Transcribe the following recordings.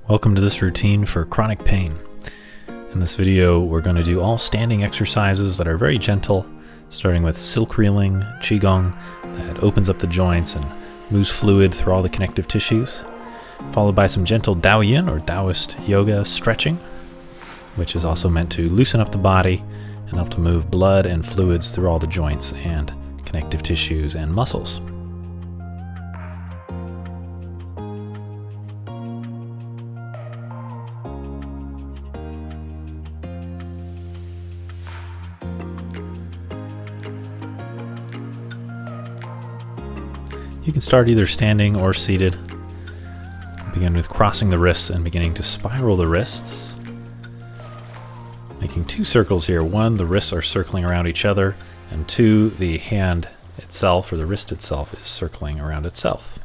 Welcome to this routine for chronic pain. In this video, we're going to do all standing exercises that are very gentle, starting with silk reeling, Qigong, that opens up the joints and moves fluid through all the connective tissues, followed by some gentle Daoyin or Taoist yoga stretching, which is also meant to loosen up the body and help to move blood and fluids through all the joints and connective tissues and muscles. You can start either standing or seated. Begin with crossing the wrists and beginning to spiral the wrists. Making two circles here. One, the wrists are circling around each other, and two, the hand itself or the wrist itself is circling around itself.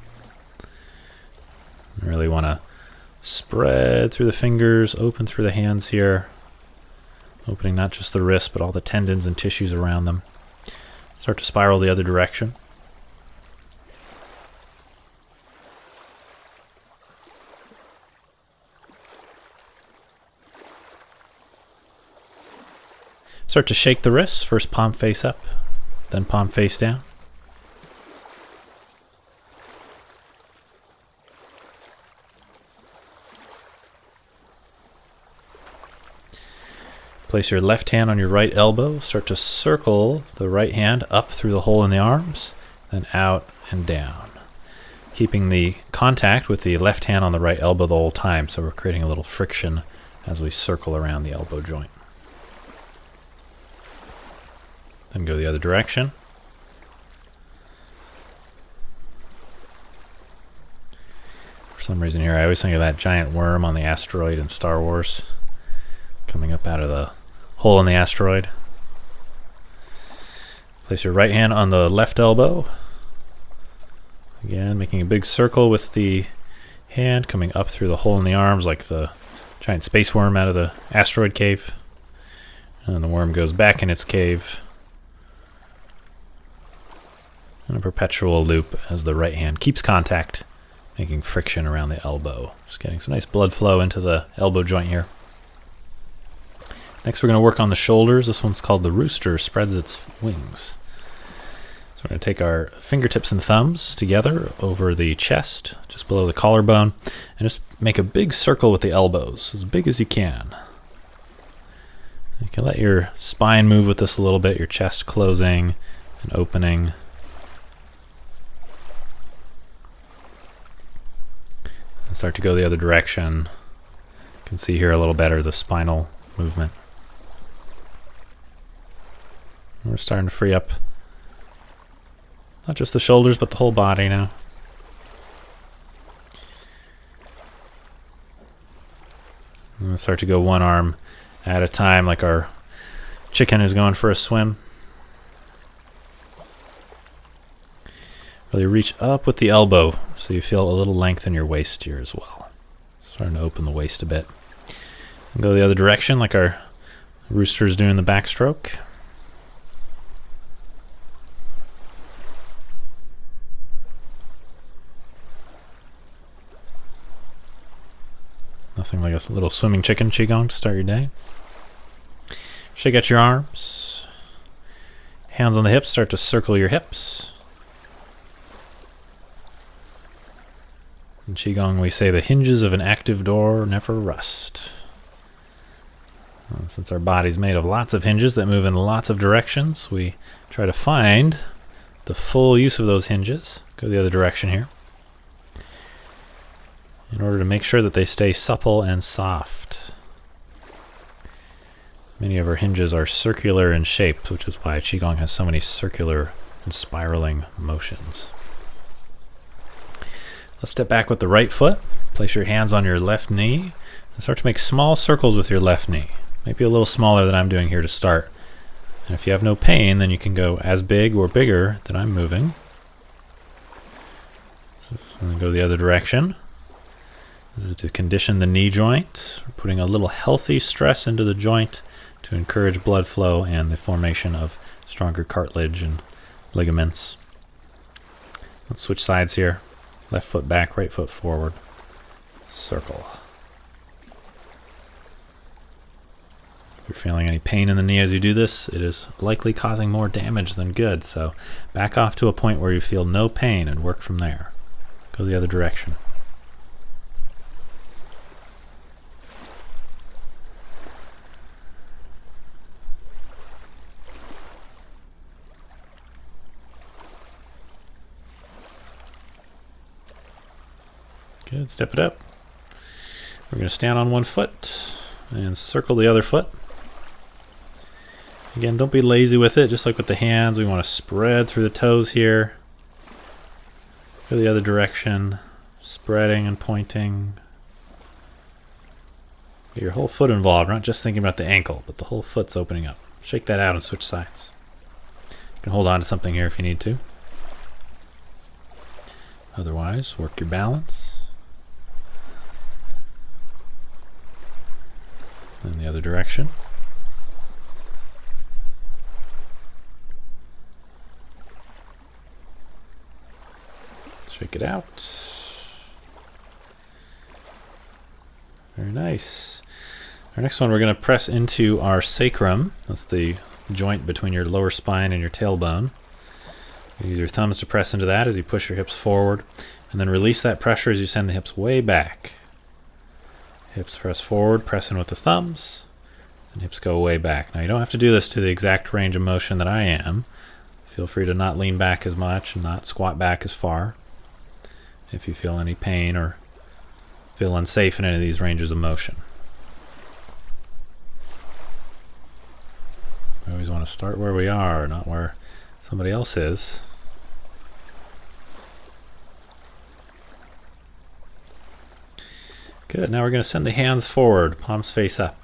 You really want to spread through the fingers, open through the hands here, opening not just the wrist but all the tendons and tissues around them. Start to spiral the other direction. Start to shake the wrists, first palm face up, then palm face down. Place your left hand on your right elbow. Start to circle the right hand up through the hole in the arms, then out and down. Keeping the contact with the left hand on the right elbow the whole time, so we're creating a little friction as we circle around the elbow joint. Then go the other direction. For some reason here, I always think of that giant worm on the asteroid in Star Wars, coming up out of the hole in the asteroid. Place your right hand on the left elbow. Again, making a big circle with the hand, coming up through the hole in the arms like the giant space worm out of the asteroid cave. And the worm goes back in its cave. In a perpetual loop as the right hand keeps contact, making friction around the elbow. Just getting some nice blood flow into the elbow joint here. Next we're going to work on the shoulders. This one's called the rooster spreads its wings. So we're going to take our fingertips and thumbs together over the chest, just below the collarbone, and just make a big circle with the elbows, as big as you can. You can let your spine move with this a little bit, your chest closing and opening. And start to go the other direction. You can see here a little better the spinal movement. And we're starting to free up not just the shoulders but the whole body now. And we'll start to go one arm at a time like our chicken is going for a swim. Really reach up with the elbow so you feel a little length in your waist here as well. Starting to open the waist a bit. And go the other direction like our rooster's doing the backstroke. Nothing like a little swimming chicken Qigong to start your day. Shake out your arms. Hands on the hips, start to circle your hips. In Qigong, we say the hinges of an active door never rust. Since our body's made of lots of hinges that move in lots of directions, we try to find the full use of those hinges. Go the other direction here. In order to make sure that they stay supple and soft. Many of our hinges are circular in shape, which is why Qigong has so many circular and spiraling motions. Let's step back with the right foot. Place your hands on your left knee and start to make small circles with your left knee. Maybe a little smaller than I'm doing here to start. And if you have no pain, then you can go as big or bigger than I'm moving. So then go the other direction. This is to condition the knee joint. We're putting a little healthy stress into the joint to encourage blood flow and the formation of stronger cartilage and ligaments. Let's switch sides here. Left foot back, right foot forward. Circle. If you're feeling any pain in the knee as you do this, it is likely causing more damage than good. So back off to a point where you feel no pain and work from there. Go the other direction. Good, step it up. We're going to stand on one foot and circle the other foot. Again, don't be lazy with it, just like with the hands. We want to spread through the toes here. Go the other direction, spreading and pointing. Get your whole foot involved. We're not just thinking about the ankle, but the whole foot's opening up. Shake that out and switch sides. You can hold on to something here if you need to. Otherwise, work your balance. In the other direction. Shake it out. Very nice. Our next one, we're going to press into our sacrum. That's the joint between your lower spine and your tailbone. You use your thumbs to press into that as you push your hips forward, and then release that pressure as you send the hips way back. Hips press forward, press in with the thumbs, and hips go way back. Now you don't have to do this to the exact range of motion that I am. Feel free to not lean back as much and not squat back as far if you feel any pain or feel unsafe in any of these ranges of motion. We always want to start where we are, not where somebody else is. Good, now we're going to send the hands forward, palms face up.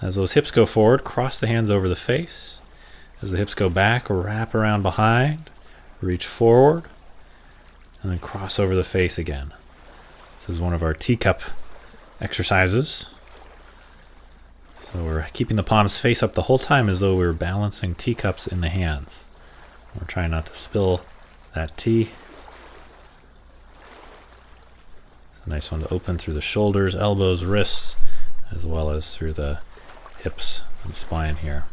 As those hips go forward, cross the hands over the face. As the hips go back, wrap around behind, reach forward, and then cross over the face again. This is one of our teacup exercises. So we're keeping the palms face up the whole time as though we were balancing teacups in the hands. We're trying not to spill that tea. It's a nice one to open through the shoulders, elbows, wrists, as well as through the hips and spine here.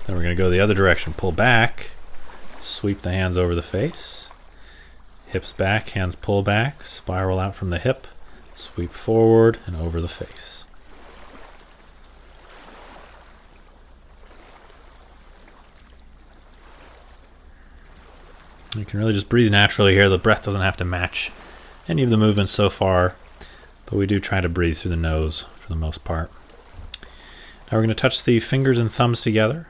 Then we're going to go the other direction. Pull back, sweep the hands over the face, hips back, hands pull back, spiral out from the hip, sweep forward and over the face. You can really just breathe naturally here. The breath doesn't have to match any of the movements so far, but we do try to breathe through the nose for the most part. Now we're going to touch the fingers and thumbs together.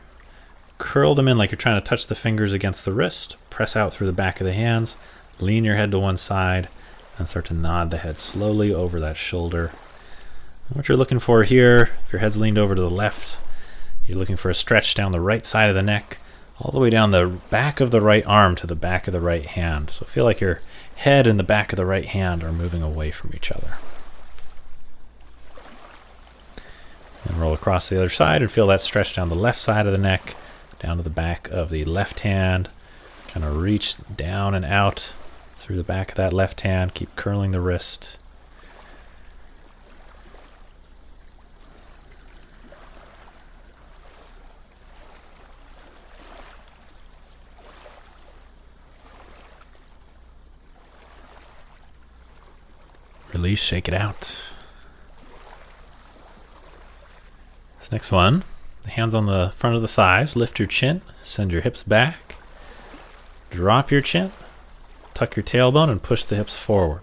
Curl them in like you're trying to touch the fingers against the wrist. Press out through the back of the hands. Lean your head to one side and start to nod the head slowly over that shoulder. And what you're looking for here, if your head's leaned over to the left, you're looking for a stretch down the right side of the neck, all the way down the back of the right arm to the back of the right hand. So feel like your head and the back of the right hand are moving away from each other. And roll across the other side and feel that stretch down the left side of the neck, down to the back of the left hand. Kind of reach down and out through the back of that left hand. Keep curling the wrist. Release, shake it out. This next one, the hands on the front of the thighs, lift your chin, send your hips back, drop your chin, tuck your tailbone and push the hips forward.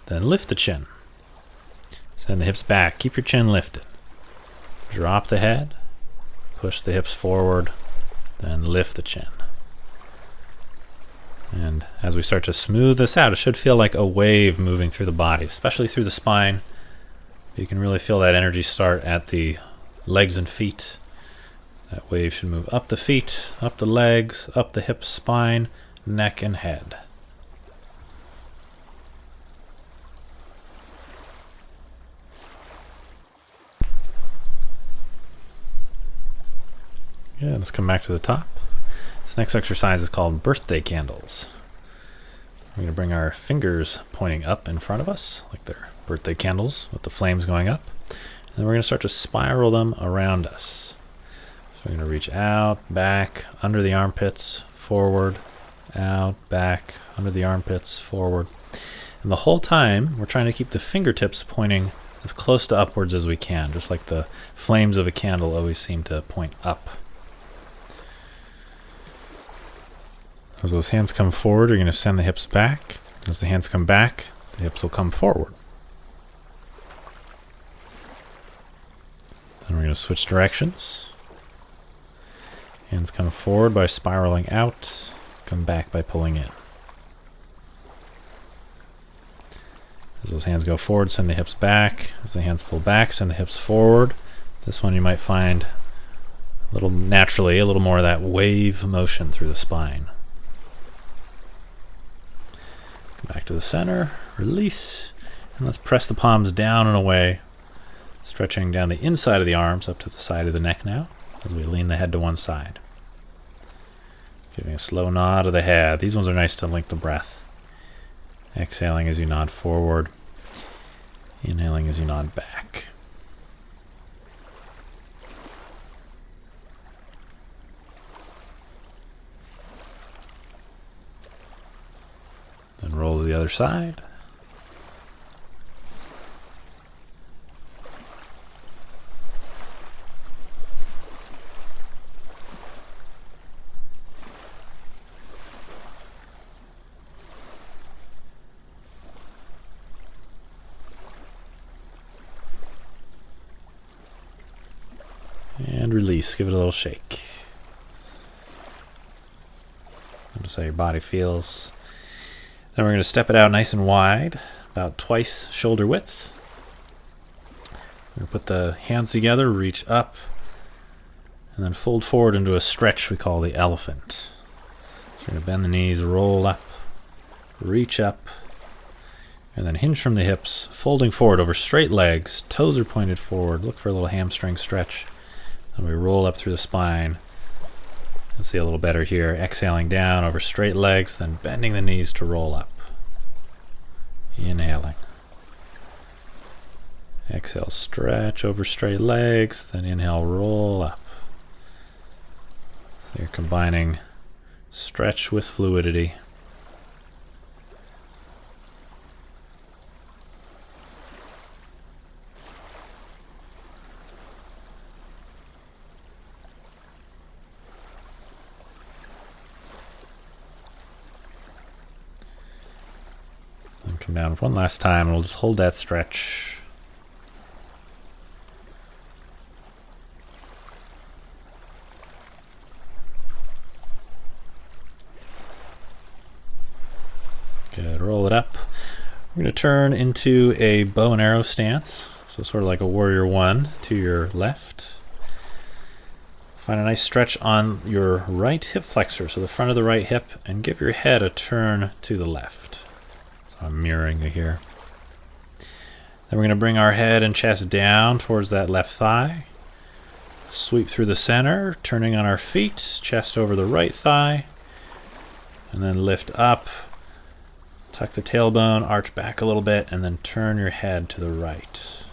Then lift the chin, send the hips back, keep your chin lifted. Drop the head, push the hips forward, then lift the chin. And as we start to smooth this out, it should feel like a wave moving through the body, especially through the spine. You can really feel that energy start at the legs and feet. That wave should move up the feet, up the legs, up the hips, spine, neck, and head. Yeah, let's come back to the top. This next exercise is called birthday candles. We're going to bring our fingers pointing up in front of us, like they're birthday candles with the flames going up. And then we're going to start to spiral them around us. So we're going to reach out, back, under the armpits, forward, out, back, under the armpits, forward. And the whole time, we're trying to keep the fingertips pointing as close to upwards as we can, just like the flames of a candle always seem to point up. As those hands come forward, you're going to send the hips back. As the hands come back, the hips will come forward. Then we're going to switch directions. Hands come forward by spiraling out, come back by pulling in. As those hands go forward, send the hips back. As the hands pull back, send the hips forward. This one you might find a little more of that wave motion through the spine. Come back to the center, release, and let's press the palms down and away, stretching down the inside of the arms up to the side of the neck now, as we lean the head to one side. Giving a slow nod of the head. These ones are nice to link the breath. Exhaling as you nod forward. Inhaling as you nod back. Then roll to the other side. And release. Give it a little shake. Notice how your body feels. Then we're going to step it out nice and wide, about twice shoulder width. We're going to put the hands together, reach up, and then fold forward into a stretch we call the elephant. So we're going to bend the knees, roll up, reach up, and then hinge from the hips, folding forward over straight legs. Toes are pointed forward. Look for a little hamstring stretch. Then we roll up through the spine. Let's see a little better here. Exhaling down over straight legs, then bending the knees to roll up. Inhaling. Exhale, stretch over straight legs, then inhale, roll up. So you're combining stretch with fluidity. Come down one last time, and we'll just hold that stretch. Good, roll it up. We're going to turn into a bow and arrow stance, so sort of like a warrior one to your left. Find a nice stretch on your right hip flexor, so the front of the right hip, and give your head a turn to the left. I'm mirroring you here. Then we're going to bring our head and chest down towards that left thigh. Sweep through the center, turning on our feet, chest over the right thigh. And then lift up, tuck the tailbone, arch back a little bit, and then turn your head to the right.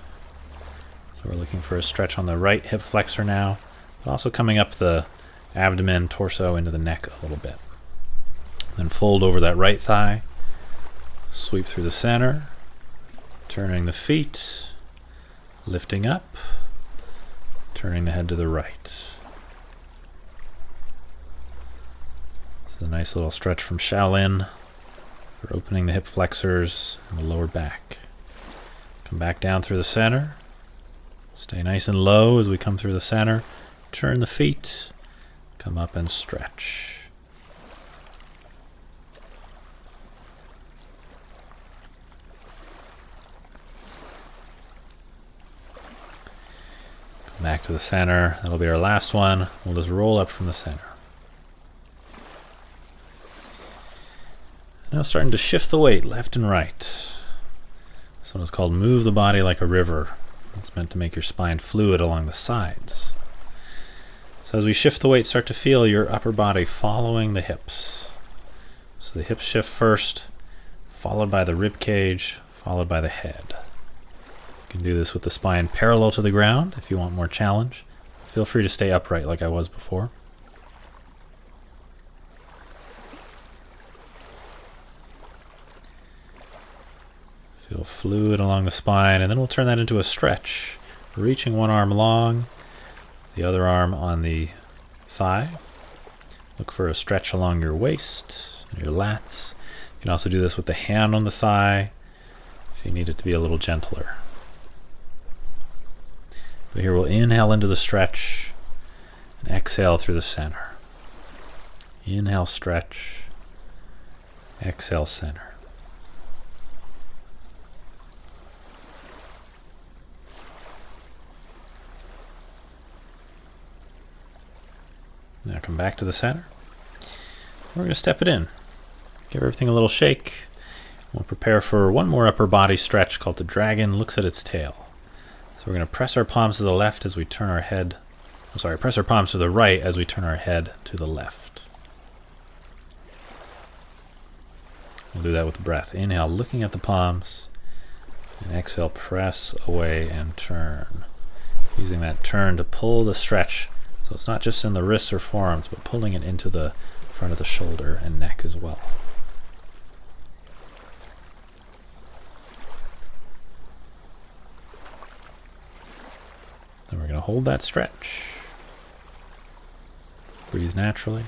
So we're looking for a stretch on the right hip flexor now, but also coming up the abdomen, torso, into the neck a little bit. Then fold over that right thigh. Sweep through the center, turning the feet, lifting up, turning the head to the right. It's a nice little stretch from Shaolin for opening the hip flexors and the lower back. Come back down through the center. Stay nice and low as we come through the center. Turn the feet, come up and stretch. Back to the center. That'll be our last one. We'll just roll up from the center. Now starting to shift the weight left and right. This one is called Move the Body Like a River. It's meant to make your spine fluid along the sides. So as we shift the weight, start to feel your upper body following the hips. So the hips shift first, followed by the rib cage, followed by the head. You can do this with the spine parallel to the ground if you want more challenge. Feel free to stay upright like I was before. Feel fluid along the spine, and then we'll turn that into a stretch. Reaching one arm long, the other arm on the thigh. Look for a stretch along your waist, your lats. You can also do this with the hand on the thigh if you need it to be a little gentler. But here we'll inhale into the stretch and exhale through the center. Inhale, stretch. Exhale, center. Now come back to the center. We're going to step it in. Give everything a little shake. We'll prepare for one more upper body stretch called the dragon looks at its tail. So we're going to press our palms to the left as we turn our head. Press our palms to the right as we turn our head to the left. We'll do that with the breath. Inhale, looking at the palms. And exhale, press away and turn. Using that turn to pull the stretch. So it's not just in the wrists or forearms, but pulling it into the front of the shoulder and neck as well. Then we're going to hold that stretch. Breathe naturally.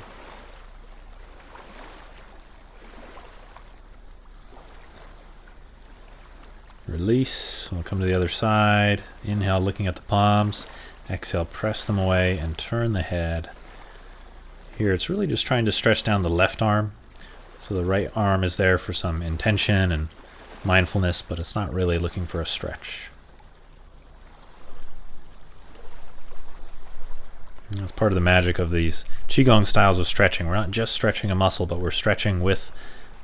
Release. We'll come to the other side. Inhale, looking at the palms. Exhale, press them away and turn the head. Here it's really just trying to stretch down the left arm. So the right arm is there for some intention and mindfulness, but it's not really looking for a stretch. That's part of the magic of these Qigong styles of stretching. We're not just stretching a muscle, but we're stretching with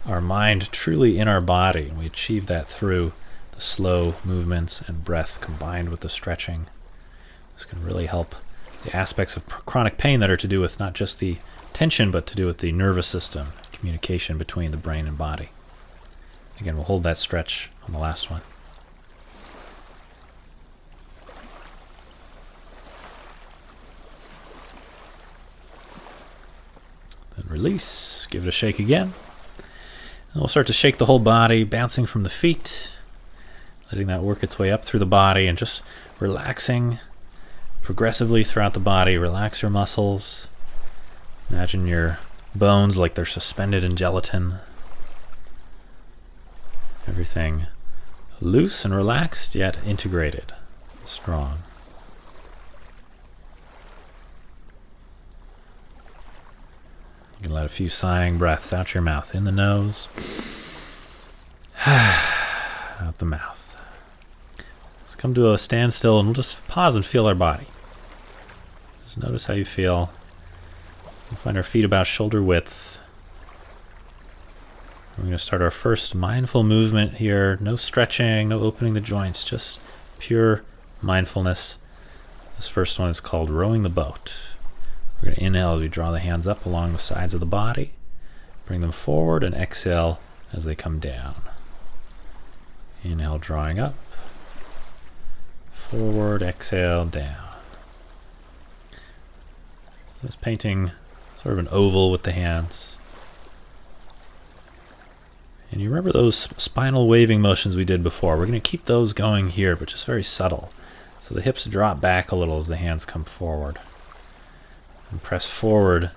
our mind truly in our body. And we achieve that through the slow movements and breath combined with the stretching. This can really help the aspects of chronic pain that are to do with not just the tension, but to do with the nervous system, communication between the brain and body. Again, we'll hold that stretch on the last one. Then release, give it a shake again. And we'll start to shake the whole body, bouncing from the feet, letting that work its way up through the body and just relaxing progressively throughout the body. Relax your muscles. Imagine your bones like they're suspended in gelatin. Everything loose and relaxed, yet integrated, strong. You can let a few sighing breaths out your mouth. In the nose, out the mouth. Let's come to a standstill and we'll just pause and feel our body. Just notice how you feel. We'll find our feet about shoulder width. We're going to start our first mindful movement here. No stretching, no opening the joints, just pure mindfulness. This first one is called rowing the boat. We're going to inhale as we draw the hands up along the sides of the body. Bring them forward and exhale as they come down. Inhale, drawing up. Forward, exhale, down. Just painting sort of an oval with the hands. And you remember those spinal waving motions we did before. We're going to keep those going here, but just very subtle. So the hips drop back a little as the hands come forward. And press forward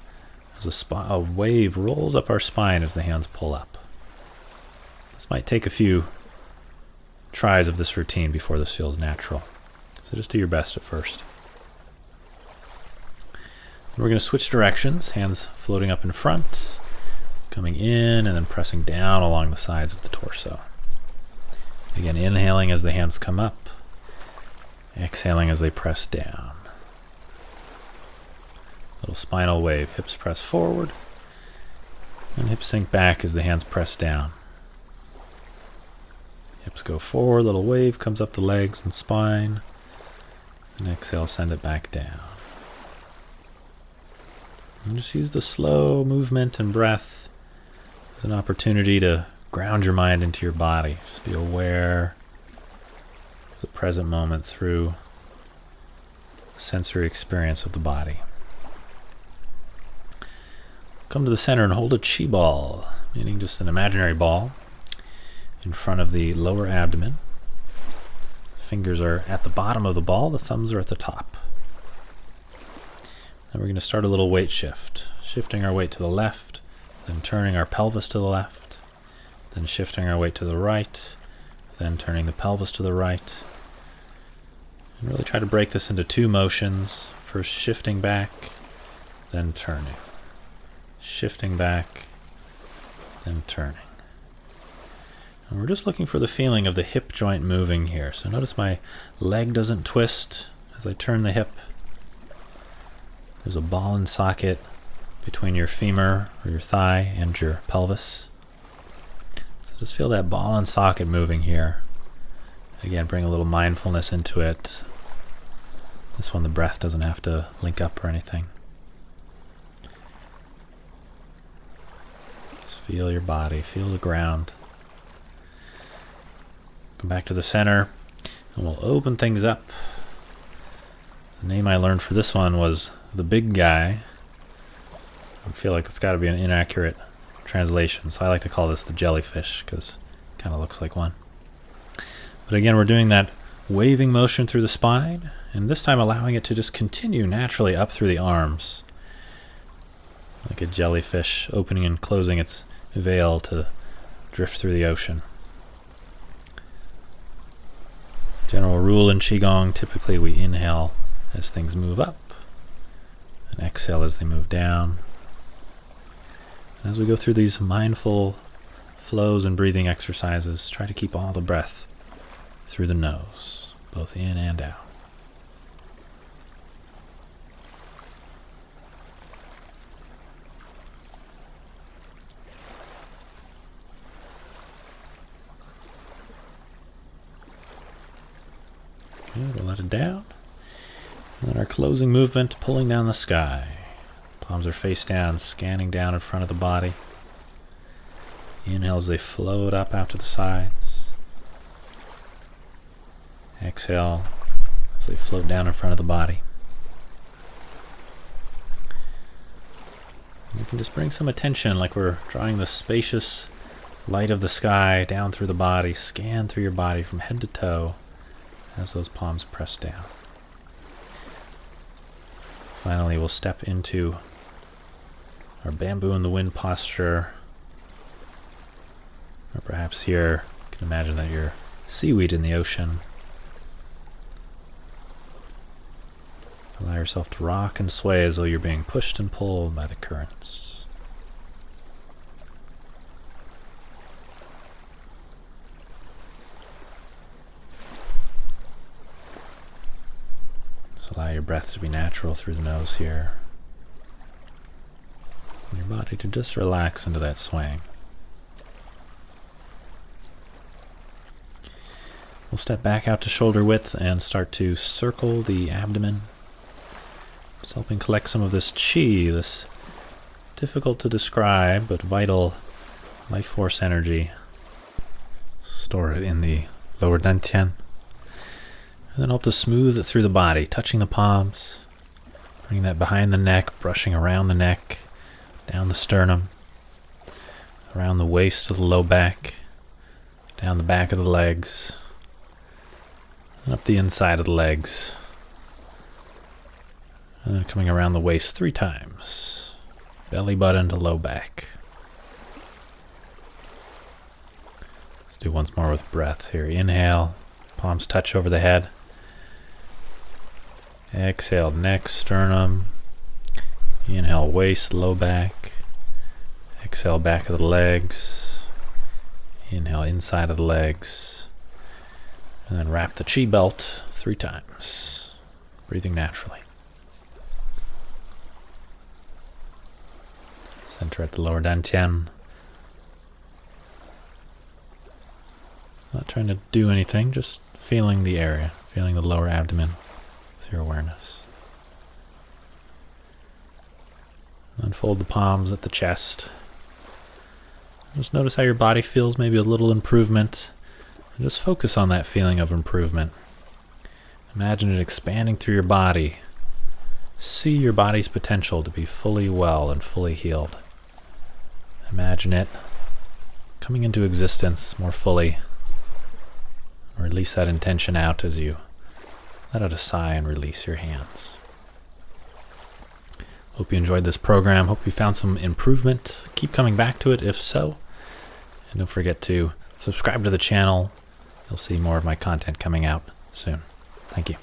as a wave rolls up our spine as the hands pull up. This might take a few tries of this routine before this feels natural. So just do your best at first. We're going to switch directions, hands floating up in front, coming in and then pressing down along the sides of the torso. Again, inhaling as the hands come up, exhaling as they press down. Little spinal wave, hips press forward, and hips sink back as the hands press down. Hips go forward, little wave comes up the legs and spine, and exhale, send it back down. And just use the slow movement and breath as an opportunity to ground your mind into your body. Just be aware of the present moment through the sensory experience of the body. Come to the center and hold a chi ball, meaning just an imaginary ball, in front of the lower abdomen. Fingers are at the bottom of the ball, the thumbs are at the top. Then we're going to start a little weight shift, shifting our weight to the left, then turning our pelvis to the left, then shifting our weight to the right, then turning the pelvis to the right. And really try to break this into two motions, first shifting back, then turning. Shifting back, then turning. And we're just looking for the feeling of the hip joint moving here. So notice my leg doesn't twist as I turn the hip. There's a ball and socket between your femur or your thigh and your pelvis. So just feel that ball and socket moving here. Again, bring a little mindfulness into it. This one, the breath doesn't have to link up or anything. Just feel your body, feel the ground. Come back to the center, and we'll open things up. The name I learned for this one was the big guy. I feel like it's got to be an inaccurate translation, so I like to call this the jellyfish because it kind of looks like one. But again, we're doing that waving motion through the spine, and this time allowing it to just continue naturally up through the arms, like a jellyfish opening and closing its veil to drift through the ocean. General rule in Qigong, typically we inhale as things move up and exhale as they move down. And as we go through these mindful flows and breathing exercises, try to keep all the breath through the nose, both in and out. Okay, we'll let it down. And then our closing movement, pulling down the sky. Palms are face down, scanning down in front of the body. Inhale as they float up out to the sides. Exhale as they float down in front of the body. And you can just bring some attention, like we're drawing the spacious light of the sky down through the body, scan through your body from head to toe as those palms press down. Finally, we'll step into our bamboo in the wind posture. Or perhaps here, you can imagine that you're seaweed in the ocean. Allow yourself to rock and sway as though you're being pushed and pulled by the currents. Just allow your breath to be natural through the nose here. And your body to just relax into that swaying. We'll step back out to shoulder width and start to circle the abdomen. Just helping collect some of this chi, this difficult to describe but vital life force energy. Store it in the lower dantian. And then help to smooth it through the body, touching the palms, bringing that behind the neck, brushing around the neck, down the sternum, around the waist to the low back, down the back of the legs, and up the inside of the legs. And then coming around the waist 3 times, belly button to low back. Let's do once more with breath here. Inhale, palms touch over the head. Exhale, neck, sternum. Inhale, waist, low back. Exhale, back of the legs. Inhale, inside of the legs. And then wrap the chi belt 3 times, breathing naturally. Center at the lower dantian. Not trying to do anything, just feeling the area, feeling the lower abdomen with your awareness. Unfold the palms at the chest. Just notice how your body feels, maybe a little improvement. And just focus on that feeling of improvement. Imagine it expanding through your body. See your body's potential to be fully well and fully healed. Imagine it coming into existence more fully. Release that intention out as you let out a sigh and release your hands. Hope you enjoyed this program. Hope you found some improvement. Keep coming back to it if so. And don't forget to subscribe to the channel. You'll see more of my content coming out soon. Thank you.